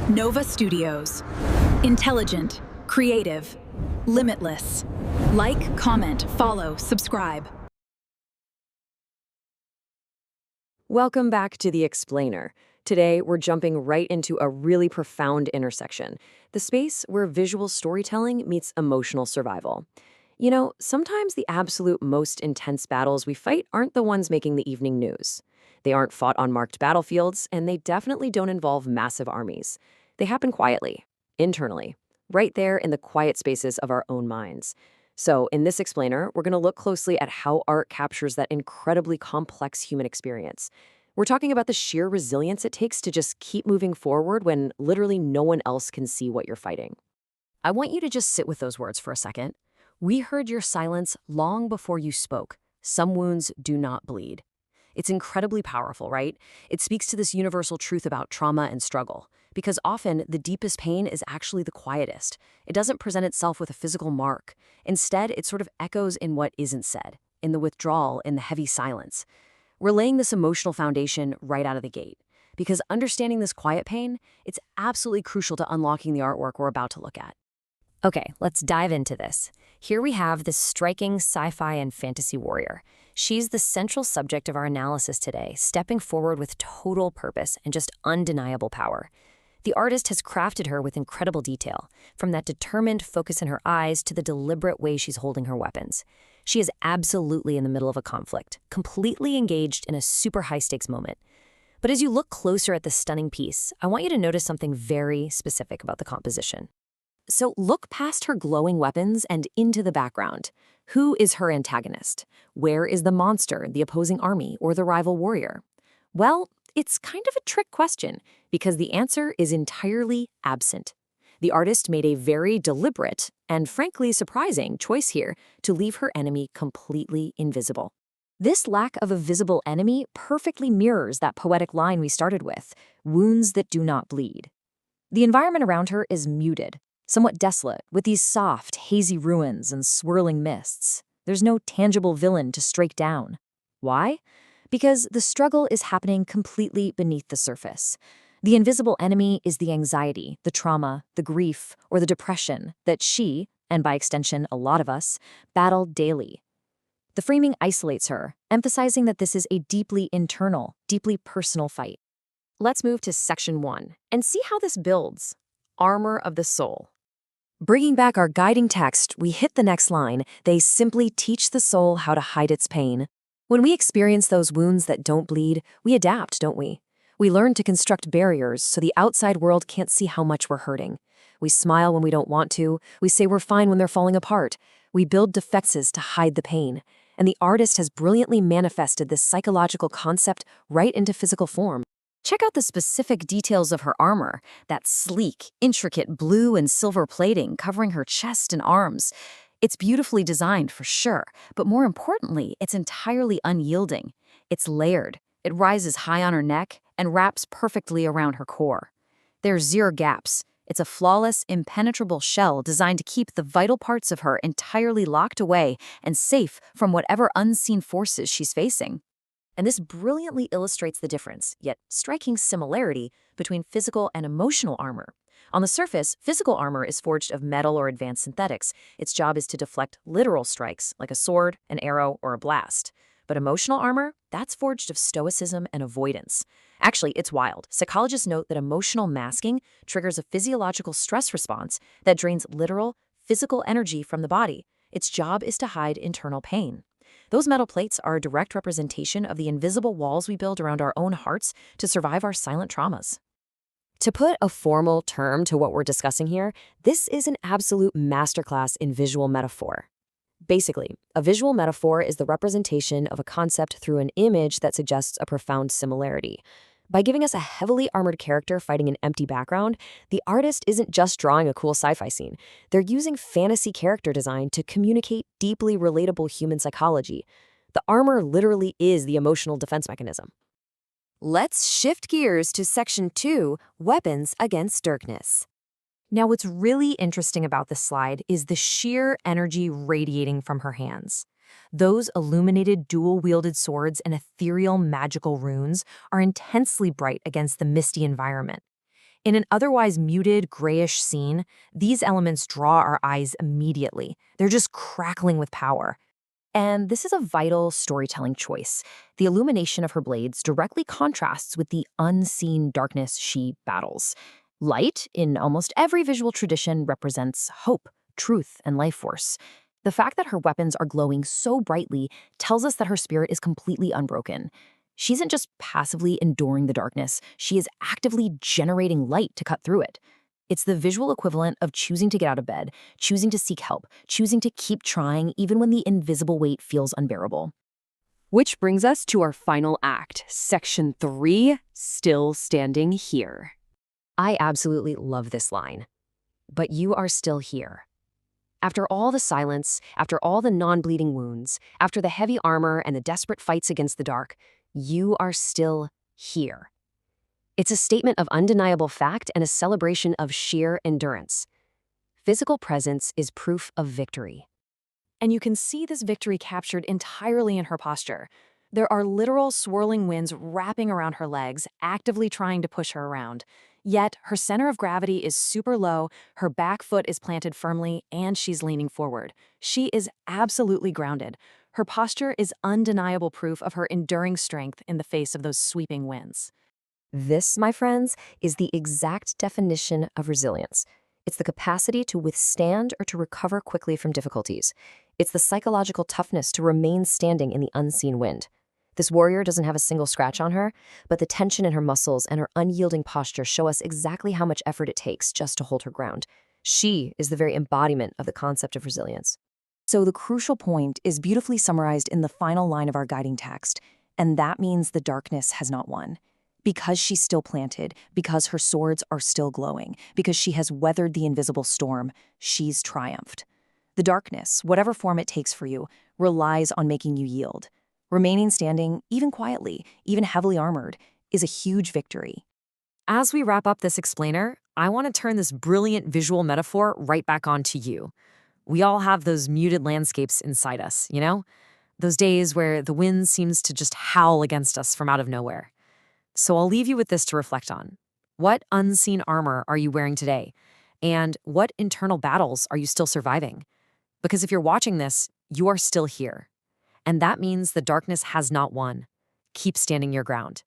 Nova Studios. Intelligent, creative, limitless. Like, comment, follow, subscribe. Welcome back to The Explainer. Today, we're jumping right into a really profound intersection, the space where visual storytelling meets emotional survival. You know, sometimes the absolute most intense battles we fight aren't the ones making the evening news. They aren't fought on marked battlefields, and they definitely don't involve massive armies. They happen quietly, internally, right there in the quiet spaces of our own minds. So, in this explainer, we're going to look closely at how art captures that incredibly complex human experience. We're talking about the sheer resilience it takes to just keep moving forward when literally no one else can see what you're fighting. I want you to just sit with those words for a second. We heard your silence long before you spoke. Some wounds do not bleed. It's incredibly powerful, right? It speaks to this universal truth about trauma and struggle, because often the deepest pain is actually the quietest. It doesn't present itself with a physical mark. Instead, it sort of echoes in what isn't said, in the withdrawal, in the heavy silence. We're laying this emotional foundation right out of the gate, because understanding this quiet pain, it's absolutely crucial to unlocking the artwork we're about to look at. Okay, let's dive into this. Here we have this striking sci-fi and fantasy warrior. She's the central subject of our analysis today, stepping forward with total purpose and just undeniable power. The artist has crafted her with incredible detail, from that determined focus in her eyes to the deliberate way she's holding her weapons. She is absolutely in the middle of a conflict, completely engaged in a super high-stakes moment. But as you look closer at this stunning piece, I want you to notice something very specific about the composition. So look past her glowing weapons and into the background. Who is her antagonist? Where is the monster, the opposing army, or the rival warrior? Well, it's kind of a trick question, because the answer is entirely absent. The artist made a very deliberate and frankly surprising choice here to leave her enemy completely invisible. This lack of a visible enemy perfectly mirrors that poetic line we started with, wounds that do not bleed. The environment around her is muted, somewhat desolate, with these soft, hazy ruins and swirling mists. There's no tangible villain to strike down. Why? Because the struggle is happening completely beneath the surface. The invisible enemy is the anxiety, the trauma, the grief, or the depression that she, and by extension a lot of us, battle daily. The framing isolates her, emphasizing that this is a deeply internal, deeply personal fight. Let's move to section 1 and see how this builds. Armor of the soul. Bringing back our guiding text, we hit the next line. They simply teach the soul how to hide its pain. When we experience those wounds that don't bleed, we adapt, don't we? We learn to construct barriers so the outside world can't see how much we're hurting. We smile when we don't want to. We say we're fine when they're falling apart. We build defenses to hide the pain. And the artist has brilliantly manifested this psychological concept right into physical form. Check out the specific details of her armor, that sleek, intricate blue and silver plating covering her chest and arms. It's beautifully designed for sure, but more importantly, it's entirely unyielding. It's layered. It rises high on her neck and wraps perfectly around her core. There's zero gaps. It's a flawless, impenetrable shell designed to keep the vital parts of her entirely locked away and safe from whatever unseen forces she's facing. And this brilliantly illustrates the difference, yet striking similarity, between physical and emotional armor. On the surface, physical armor is forged of metal or advanced synthetics. Its job is to deflect literal strikes, like a sword, an arrow, or a blast. But emotional armor, that's forged of stoicism and avoidance. Actually, it's wild. Psychologists note that emotional masking triggers a physiological stress response that drains literal, physical energy from the body. Its job is to hide internal pain. Those metal plates are a direct representation of the invisible walls we build around our own hearts to survive our silent traumas. To put a formal term to what we're discussing here, this is an absolute masterclass in visual metaphor. Basically, a visual metaphor is the representation of a concept through an image that suggests a profound similarity. By giving us a heavily armored character fighting an empty background, the artist isn't just drawing a cool sci-fi scene. They're using fantasy character design to communicate deeply relatable human psychology. The armor literally is the emotional defense mechanism. Let's shift gears to section 2, weapons against darkness. Now, what's really interesting about this slide is the sheer energy radiating from her hands. Those illuminated dual-wielded swords and ethereal magical runes are intensely bright against the misty environment. In an otherwise muted, grayish scene, these elements draw our eyes immediately. They're just crackling with power. And this is a vital storytelling choice. The illumination of her blades directly contrasts with the unseen darkness she battles. Light, in almost every visual tradition, represents hope, truth, and life force. The fact that her weapons are glowing so brightly tells us that her spirit is completely unbroken. She isn't just passively enduring the darkness, she is actively generating light to cut through it. It's the visual equivalent of choosing to get out of bed, choosing to seek help, choosing to keep trying even when the invisible weight feels unbearable. Which brings us to our final act, Section 3, Still Standing Here. I absolutely love this line. But you are still here. After all the silence, after all the non-bleeding wounds, after the heavy armor and the desperate fights against the dark, you are still here. It's a statement of undeniable fact and a celebration of sheer endurance. Physical presence is proof of victory. And you can see this victory captured entirely in her posture. There are literal swirling winds wrapping around her legs, actively trying to push her around. Yet, her center of gravity is super low, her back foot is planted firmly, and she's leaning forward. She is absolutely grounded. Her posture is undeniable proof of her enduring strength in the face of those sweeping winds. This, my friends, is the exact definition of resilience. It's the capacity to withstand or to recover quickly from difficulties. It's the psychological toughness to remain standing in the unseen wind. This warrior doesn't have a single scratch on her, but the tension in her muscles and her unyielding posture show us exactly how much effort it takes just to hold her ground. She is the very embodiment of the concept of resilience. So the crucial point is beautifully summarized in the final line of our guiding text, and that means the darkness has not won. Because she's still planted, because her swords are still glowing, because she has weathered the invisible storm, she's triumphed. The darkness, whatever form it takes for you, relies on making you yield. Remaining standing, even quietly, even heavily armored, is a huge victory. As we wrap up this explainer, I want to turn this brilliant visual metaphor right back onto you. We all have those muted landscapes inside us, you know? Those days where the wind seems to just howl against us from out of nowhere. So I'll leave you with this to reflect on. What unseen armor are you wearing today? And what internal battles are you still surviving? Because if you're watching this, you are still here. And that means the darkness has not won. Keep standing your ground.